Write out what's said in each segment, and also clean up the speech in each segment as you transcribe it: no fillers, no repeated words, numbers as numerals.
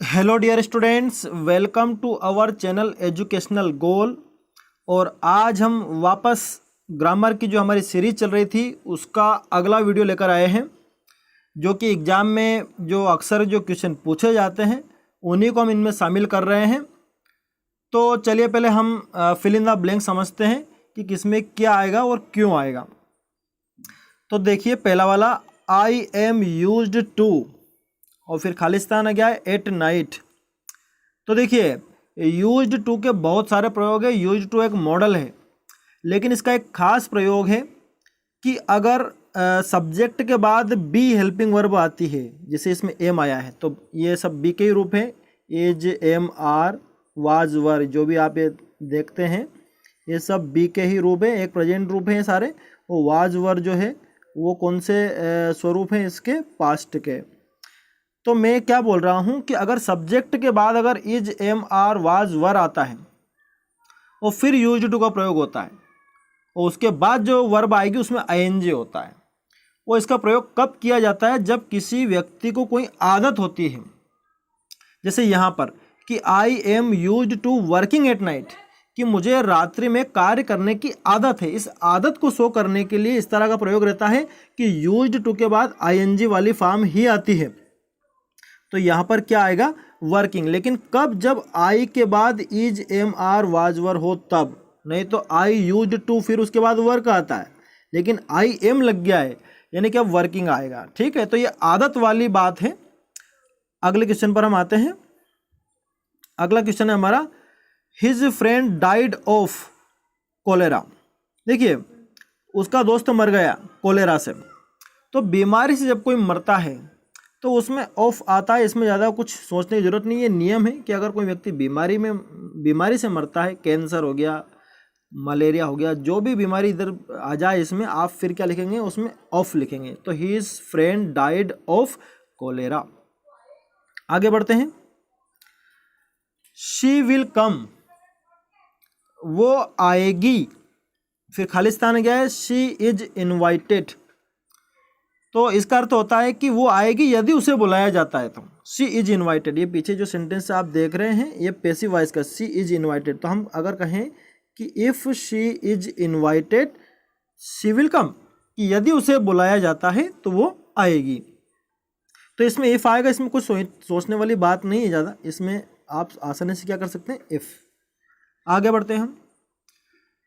Hello dear students, welcome to our channel educational goal. और आज हम वापस ग्रामर की जो हमारी सीरीज चल रही थी उसका अगला वीडियो लेकर आए हैं, जो कि एग्ज़ाम में जो अक्सर जो क्वेश्चन पूछे जाते हैं उन्हीं को हम इनमें शामिल कर रहे हैं। तो चलिए पहले हम फिल इन द ब्लैंक समझते हैं कि किसमें क्या आएगा और क्यों आएगा। तो देखिए पहला वाला, आई एम यूज्ड टू, और फिर खालिस्तान आ गया है एट नाइट। तो देखिए यूज्ड टू के बहुत सारे प्रयोग है। यूज्ड टू एक मॉडल है, लेकिन इसका एक खास प्रयोग है कि अगर सब्जेक्ट के बाद बी हेल्पिंग वर्ब आती है, जैसे इसमें एम आया है तो ये सब बी के ही रूप है। एज, एम, आर, वाज, वर, जो भी आप ये देखते हैं ये सब बी के ही रूप है, एक प्रेजेंट रूप है ये सारे। वो वाज, वर जो है वो कौन से स्वरूप हैं इसके, पास्ट के। तो मैं क्या बोल रहा हूँ कि अगर सब्जेक्ट के बाद अगर इज, एम, आर, वाज, वर आता है और फिर यूज्ड टू का प्रयोग होता है और उसके बाद जो वर्ब आएगी उसमें आईएनजी होता है। वो इसका प्रयोग कब किया जाता है? जब किसी व्यक्ति को कोई आदत होती है, जैसे यहाँ पर कि I am used to working at night, कि मुझे रात्रि में कार्य करने की आदत है। इस आदत को शो करने के लिए इस तरह का प्रयोग रहता है कि यूज्ड टू के बाद आईएनजी वाली फॉर्म ही आती है। तो यहाँ पर क्या आएगा? वर्किंग। लेकिन कब? जब आई के बाद इज, एम, आर, वाज, वर हो तब। नहीं तो आई यूज्ड टू फिर उसके बाद वर्क आता है, लेकिन आई एम लग गया है यानी कि अब वर्किंग आएगा। ठीक है, तो ये आदत वाली बात है। अगले क्वेश्चन पर हम आते हैं। अगला क्वेश्चन है हमारा, his friend died of cholera. देखिए उसका दोस्त मर गया कोलेरा से। तो बीमारी से जब कोई मरता है तो उसमें ऑफ आता है, इसमें ज़्यादा कुछ सोचने की जरूरत नहीं है। नियम है कि अगर कोई व्यक्ति बीमारी से मरता है, कैंसर हो गया, मलेरिया हो गया, जो भी बीमारी इधर आ जाए इसमें आप फिर क्या लिखेंगे? उसमें ऑफ लिखेंगे। तो his friend died of cholera. आगे बढ़ते हैं। शी विल कम, वो आएगी। फिर खालिस्तान गया है, शी इज इनवाइटेड। तो इसका अर्थ होता है कि वो आएगी यदि उसे बुलाया जाता है। तो शी इज इनवाइटेड, ये पीछे जो सेंटेंस आप देख रहे हैं ये पैसिव वॉइस का, शी इज इनवाइटेड। तो हम अगर कहें कि if she is invited she will come, कि यदि उसे बुलाया जाता है तो वो आएगी। तो इसमें इफ आएगा, इसमें कुछ सोचने वाली बात नहीं है ज़्यादा, इसमें आप आसानी से क्या कर सकते हैं? इफ। आगे बढ़ते हैं हम।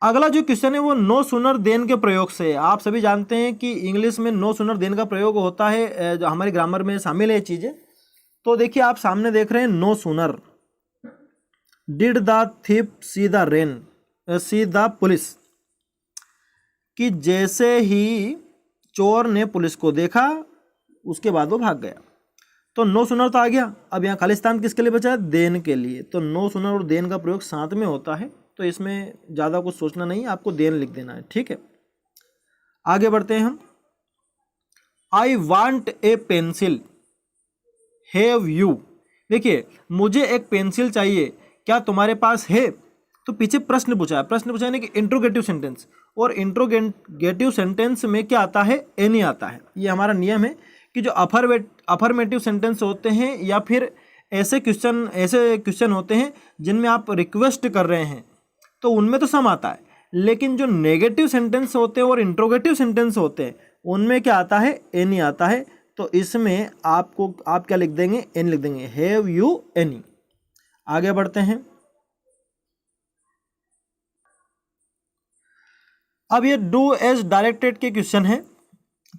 अगला जो क्वेश्चन है वो नो सुनर देन के प्रयोग से। आप सभी जानते हैं कि इंग्लिश में नो सुनर देन का प्रयोग होता है, जो हमारी ग्रामर में शामिल है चीज़ें। तो देखिए आप सामने देख रहे हैं no sooner did the thief see the ran see the police, कि जैसे ही चोर ने पुलिस को देखा उसके बाद वो भाग गया। तो नो सुनर तो आ गया। अब यहाँ खालिस्तान किसके लिए बचा है? देन के लिए। तो नो सुनर और देन का प्रयोग साथ में होता है, तो इसमें ज़्यादा कुछ सोचना नहीं, आपको देन लिख देना है। ठीक है, आगे बढ़ते हैं हम। I want A pencil, have you. देखिए मुझे एक पेंसिल चाहिए, क्या तुम्हारे पास है? तो पीछे प्रश्न पूछा है। प्रश्न पूछा है ना कि इंट्रोगेटिव सेंटेंस, और इंट्रोगेटिव सेंटेंस में क्या आता है? एनी आता है। ये हमारा नियम है कि जो अफर्मेटिव सेंटेंस होते हैं या फिर ऐसे क्वेश्चन होते हैं जिनमें आप रिक्वेस्ट कर रहे हैं तो उनमें तो सम आता है, लेकिन जो नेगेटिव सेंटेंस होते हैं और इंट्रोगेटिव सेंटेंस होते हैं उनमें क्या आता है? एनी आता है। तो इसमें आप क्या लिख देंगे? एन लिख देंगे, हैव यू एनी। आगे बढ़ते हैं। अब ये डू एज डायरेक्टेड के क्वेश्चन है।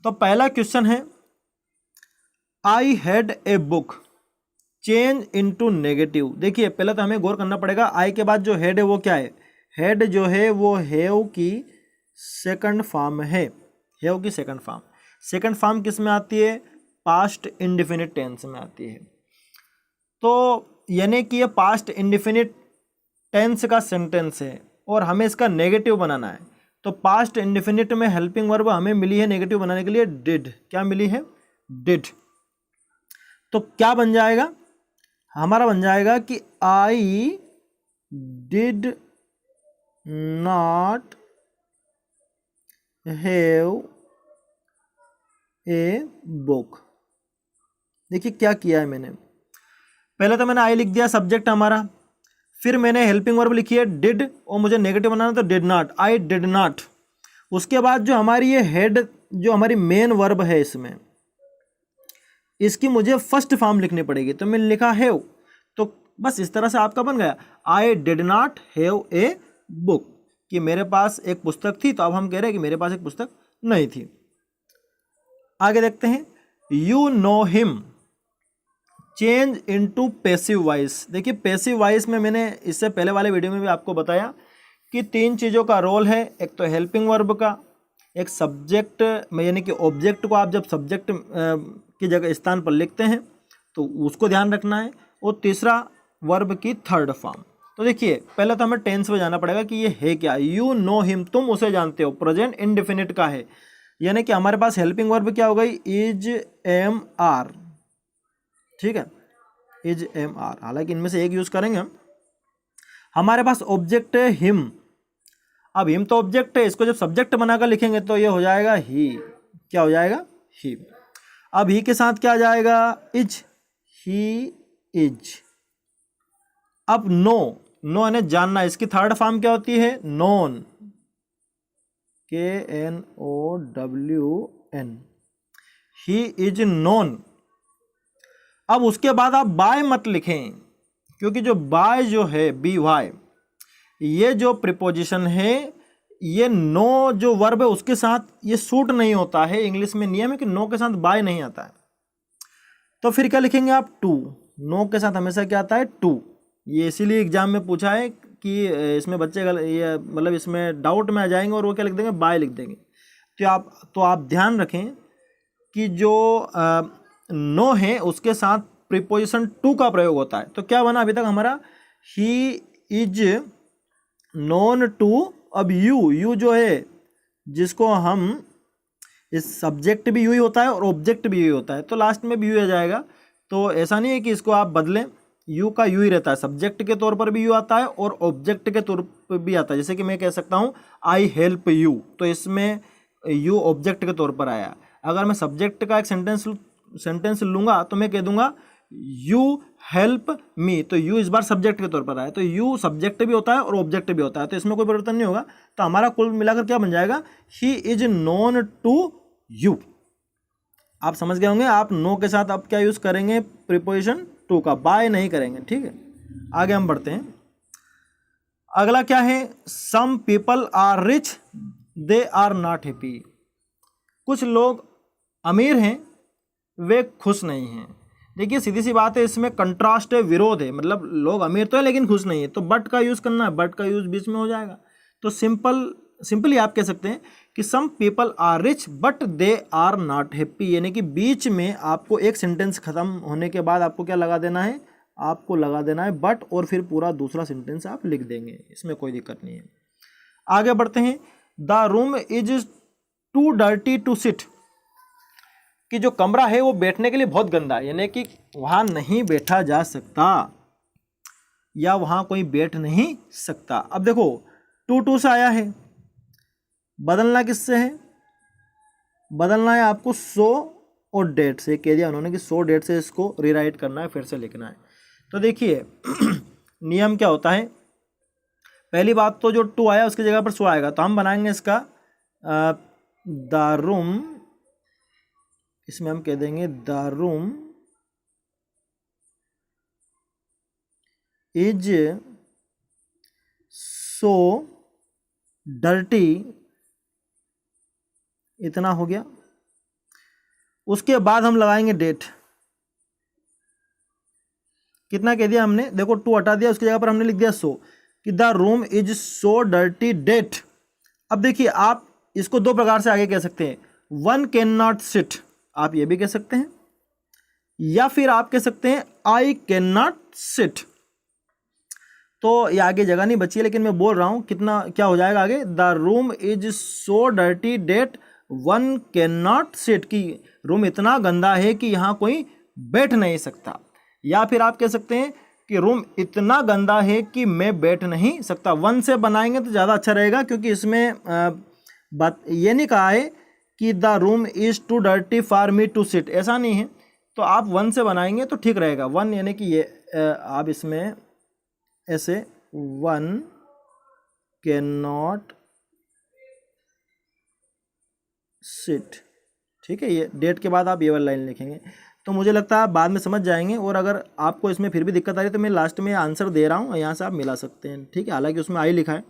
तो पहला क्वेश्चन है, I had a book, change into negative. देखिए पहले तो हमें गौर करना पड़ेगा, आई के बाद जो हेड है वो क्या है? हेड जो है वो हैव की सेकंड फॉर्म है। हैव की सेकंड फॉर्म। सेकंड फॉर्म किस में आती है? पास्ट इंडेफिनिट टेंस में आती है। तो यानी कि ये पास्ट इंडेफिनिट टेंस का सेंटेंस है और हमें इसका नेगेटिव बनाना है। तो पास्ट इंडेफिनिट में हेल्पिंग वर्ब हमें मिली है नेगेटिव बनाने के लिए, डिड। क्या मिली है? डिड। तो क्या बन जाएगा हमारा? बन जाएगा कि I did not have a book. देखिए क्या किया है मैंने, पहले तो मैंने आई लिख दिया सब्जेक्ट हमारा, फिर मैंने हेल्पिंग वर्ब लिखी है डिड, और मुझे नेगेटिव बनाना तो did not, I did not. उसके बाद जो हमारी ये हेड, जो हमारी मेन वर्ब है इसमें, इसकी मुझे फर्स्ट फॉर्म लिखनी पड़ेगी, तो मैंने लिखा हैव। तो बस इस तरह से आपका बन गया, I did not have a book, कि मेरे पास एक पुस्तक थी, तो अब हम कह रहे हैं कि मेरे पास एक पुस्तक नहीं थी। आगे देखते हैं, you know him change into passive voice. देखिए पैसिव वॉइस में मैंने इससे पहले वाले वीडियो में भी आपको बताया कि 3 चीज़ों का रोल है। एक तो हेल्पिंग वर्ब का, एक सब्जेक्ट में यानी कि ऑब्जेक्ट को आप जब सब्जेक्ट की जगह स्थान पर लिखते हैं तो उसको ध्यान रखना है, और तीसरा वर्ब की थर्ड फॉर्म। तो देखिए पहले तो हमें टेंस में जाना पड़ेगा कि ये है क्या। यू नो हिम, तुम उसे जानते हो, प्रेजेंट इंडेफिनिट का है, यानी कि हमारे पास हेल्पिंग वर्ब क्या हो गई, इज एम आर, ठीक है, इज एम आर, हालांकि इनमें से एक यूज करेंगे हम। हमारे पास ऑब्जेक्ट है हिम, अब हिम तो ऑब्जेक्ट है, इसको जब सब्जेक्ट बनाकर लिखेंगे तो ये हो जाएगा ही, क्या हो जाएगा, ही। अब ही के साथ क्या जाएगा, इज, ही इज। अब नो, नो यानी जानना, इसकी थर्ड फॉर्म क्या होती है, known, K N O W N, he is known. अब उसके बाद आप बाय मत लिखें, क्योंकि जो बाय जो है, बी वाई, ये जो प्रीपोजिशन है, ये नो जो वर्ब है उसके साथ ये सूट नहीं होता है। इंग्लिश में नियम है कि नो के साथ बाय नहीं आता है। तो फिर क्या लिखेंगे आप, टू। नो के साथ हमेशा क्या आता है, टू। ये इसीलिए एग्जाम में पूछा है कि इसमें बच्चे ये मतलब इसमें डाउट में आ जाएंगे और वो क्या लिख देंगे, बाय लिख देंगे। तो आप ध्यान रखें कि जो नो है उसके साथ प्रीपोजिशन टू का प्रयोग होता है। तो क्या बना अभी तक हमारा, ही इज नोन टू। अब यू जो है, जिसको हम, इस सब्जेक्ट भी यू ही होता है और ऑब्जेक्ट भी यू ही होता है, तो लास्ट में भी यू आ जाएगा। तो ऐसा नहीं है कि इसको आप बदलें, यू का यू ही रहता है, सब्जेक्ट के तौर पर भी यू आता है और ऑब्जेक्ट के तौर पर भी आता है। जैसे कि मैं कह सकता हूँ आई हेल्प यू, तो इसमें यू ऑब्जेक्ट के तौर पर आया। अगर मैं सब्जेक्ट का एक सेंटेंस लूँगा तो मैं कह दूंगा यू हेल्प मी, तो यू इस बार सब्जेक्ट के तौर पर आया, तो यू सब्जेक्ट भी होता है और ऑब्जेक्ट भी होता है, तो इसमें कोई परिवर्तन नहीं होगा। तो हमारा कुल मिलाकर क्या बन जाएगा, he is known to you. आप समझ गए होंगे। आप नो के साथ आप क्या यूज करेंगे, प्रीपोजिशन टू का, बाय नहीं करेंगे, ठीक है। आगे हम बढ़ते हैं। अगला क्या है, some people are rich they are not happy. कुछ लोग अमीर हैं, वे खुश नहीं हैं। देखिए सीधी सी बात है, इसमें कंट्रास्ट है, विरोध है, मतलब लोग अमीर तो है लेकिन खुश नहीं है, तो बट का यूज करना है, बट का यूज बीच में हो जाएगा। तो सिंपली आप कह सकते हैं कि some people are rich but they are not happy, यानी कि बीच में आपको एक सेंटेंस खत्म होने के बाद आपको क्या लगा देना है, आपको लगा देना है बट, और फिर पूरा दूसरा सेंटेंस आप लिख देंगे, इसमें कोई दिक्कत नहीं है। आगे बढ़ते हैं। The room is too dirty to sit, कि जो कमरा है वो बैठने के लिए बहुत गंदा है, यानी कि वहाँ नहीं बैठा जा सकता या वहाँ कोई बैठ नहीं सकता। अब देखो टू से आया है, बदलना किससे है, बदलना है आपको सो और डेट से। कह दिया उन्होंने कि सो डेट से इसको रीराइट करना है, फिर से लिखना है। तो देखिए नियम क्या होता है, पहली बात तो जो टू आया उसकी जगह पर सो आएगा, तो हम बनाएंगे इसका द रूम, इसमें हम कह देंगे the room is so dirty, इतना हो गया। उसके बाद हम लगाएंगे डेट, कितना कह दिया हमने, देखो टू हटा दिया, उसकी जगह पर हमने लिख दिया सो, कि the room is so dirty that. अब देखिए आप इसको दो प्रकार से आगे कह सकते हैं, वन कैन नॉट सिट, आप ये भी कह सकते हैं, या फिर आप कह सकते हैं आई कैन नॉट सिट। तो ये आगे जगह नहीं बची है, लेकिन मैं बोल रहा हूं कितना क्या हो जाएगा आगे, the room is so dirty that one can not sit, की रूम इतना गंदा है कि यहां कोई बैठ नहीं सकता। या फिर आप कह सकते हैं कि रूम इतना गंदा है कि मैं बैठ नहीं सकता। वन से बनाएंगे तो ज़्यादा अच्छा रहेगा, क्योंकि इसमें बात ये नहीं कहा है कि the room is too dirty for me to sit, ऐसा नहीं है तो आप 1 से बनाएंगे तो ठीक रहेगा। 1 यानी कि ये आप इसमें ऐसे 1 कैन नॉट सिट, ठीक है। ये डेट के बाद आप ये वाली लाइन लिखेंगे, तो मुझे लगता है आप बाद में समझ जाएंगे। और अगर आपको इसमें फिर भी दिक्कत आ रही है तो मैं लास्ट में आंसर दे रहा हूँ, यहाँ से आप मिला सकते हैं, ठीक है। हालांकि उसमें आई लिखा है।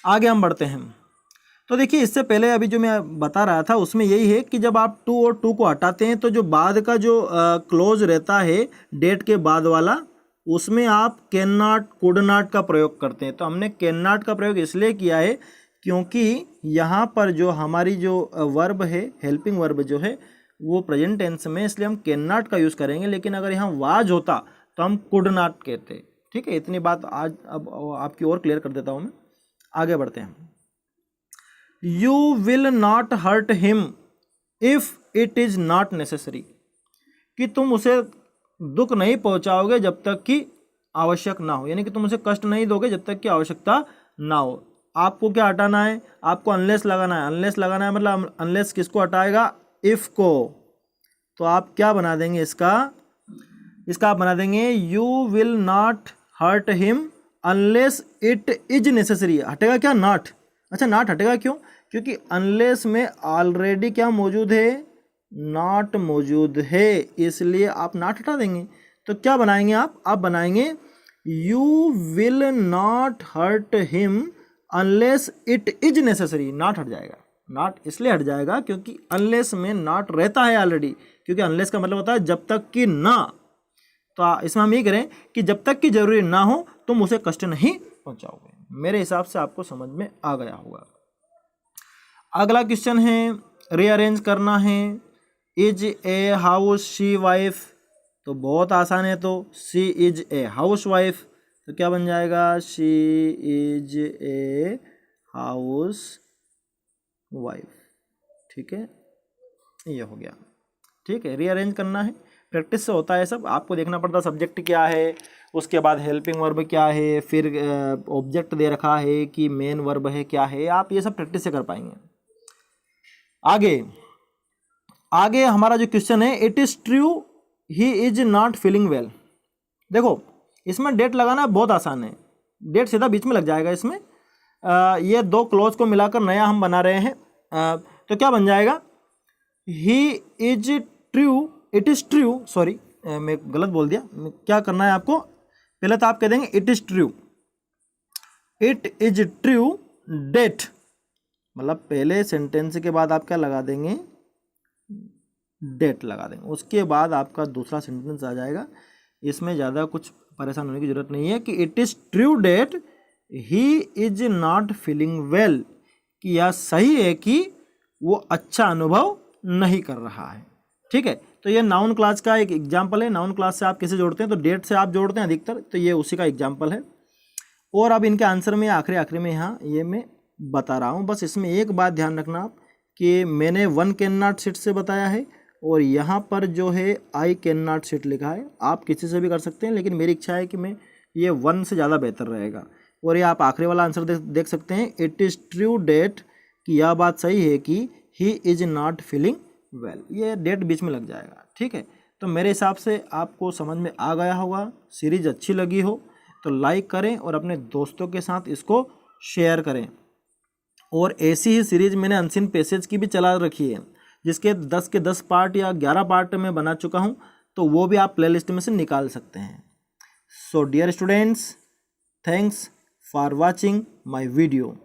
आगे हम बढ़ते हैं। तो देखिए, इससे पहले अभी जो मैं बता रहा था उसमें यही है कि जब आप 2 और 2 को हटाते हैं तो जो बाद का जो क्लोज रहता है डेट के बाद वाला, उसमें आप कैन नॉट, कुड नॉट का प्रयोग करते हैं। तो हमने कैन नॉट का प्रयोग इसलिए किया है क्योंकि यहाँ पर जो हमारी जो वर्ब है, हेल्पिंग वर्ब जो है वो प्रेजेंट टेंस में, इसलिए हम कैन नॉट का यूज़ करेंगे। लेकिन अगर यहाँ वाज होता तो हम कुड नॉट कहते, ठीक है। इतनी बात आज अब आपकी और क्लियर कर देता हूँ मैं। आगे बढ़ते हैं। You will not hurt him if it is not necessary, कि तुम उसे दुख नहीं पहुंचाओगे जब तक कि आवश्यक ना हो, यानी कि तुम उसे कष्ट नहीं दोगे जब तक कि आवश्यकता ना हो। आपको क्या हटाना है? आपको अनलेस लगाना है। अनलेस लगाना है मतलब अनलेस किसको हटाएगा? इफ को। तो आप क्या बना देंगे इसका आप बना देंगे you will not hurt him unless it is necessary. हटेगा क्या? नॉट। अच्छा, नॉट हटेगा क्यों? क्योंकि अनलेस में ऑलरेडी क्या मौजूद है? नॉट मौजूद है, इसलिए आप नॉट हटा देंगे। तो क्या बनाएंगे आप बनाएंगे you will not hurt him unless it is necessary. Not हट जाएगा। नॉट इसलिए हट जाएगा क्योंकि अनलेस में नॉट रहता है ऑलरेडी, क्योंकि अनलेस का मतलब होता है जब तक कि ना। तो इसमें हम ये करें कि जब तक कि जरूरी ना हो तुम उसे कष्ट नहीं पहुंचाओगे। मेरे हिसाब से आपको समझ में आ गया होगा। अगला क्वेश्चन है, रीअरेंज करना है। Is a house she wife, तो बहुत आसान है। तो she is a house wife, तो क्या बन जाएगा? She is a house wife, ठीक है। ये हो गया, ठीक है। रीअरेंज करना है, प्रैक्टिस से होता है सब। आपको देखना पड़ता है सब्जेक्ट क्या है, उसके बाद हेल्पिंग वर्ब क्या है, फिर ऑब्जेक्ट दे रखा है कि मेन वर्ब है क्या है। आप ये सब प्रैक्टिस से कर पाएंगे। आगे हमारा जो क्वेश्चन है, it is true he is not feeling well. देखो, इसमें डेट लगाना बहुत आसान है। डेट सीधा बीच में लग जाएगा इसमें। ये 2 क्लॉज को मिलाकर नया हम बना रहे हैं। तो क्या बन जाएगा? He is true, it is true, sorry मैं गलत बोल दिया। क्या करना है आपको? पहले तो आप कह देंगे it is true, it is true that, मतलब पहले सेंटेंस के बाद आप क्या लगा देंगे? डेट लगा देंगे। उसके बाद आपका दूसरा सेंटेंस आ जाएगा। इसमें ज़्यादा कुछ परेशान होने की जरूरत नहीं है कि it is true that he is not feeling well, कि यह सही है कि वो अच्छा अनुभव नहीं कर रहा है, ठीक है। तो ये नाउन क्लास का एक एग्जाम्पल है। नाउन क्लास से आप कैसे जोड़ते हैं? तो डेट से आप जोड़ते हैं अधिकतर, तो ये उसी का एग्जाम्पल है। और अब इनके आंसर में आखिरी में यहाँ ये मैं बता रहा हूँ। बस इसमें एक बात ध्यान रखना आप कि मैंने 1 कैन नॉट सिट से बताया है और यहाँ पर जो है आई कैन नॉट सिट लिखा है। आप किसी से भी कर सकते हैं, लेकिन मेरी इच्छा है कि मैं ये 1 से ज़्यादा बेहतर रहेगा। और ये आप आखिरी वाला आंसर देख सकते हैं, इट इज़ ट्रू डेट, कि यह बात सही है कि ही इज नॉट फीलिंग वेल। ये डेट बीच में लग जाएगा, ठीक है। तो मेरे हिसाब से आपको समझ में आ गया होगा। सीरीज अच्छी लगी हो तो लाइक करें और अपने दोस्तों के साथ इसको शेयर करें। और ऐसी ही सीरीज मैंने अनसीन पैसेज की भी चला रखी है, जिसके 10 के 10 पार्ट या 11 पार्ट में बना चुका हूँ, तो वो भी आप प्लेलिस्ट में से निकाल सकते हैं। So dear students, thanks for watching my video.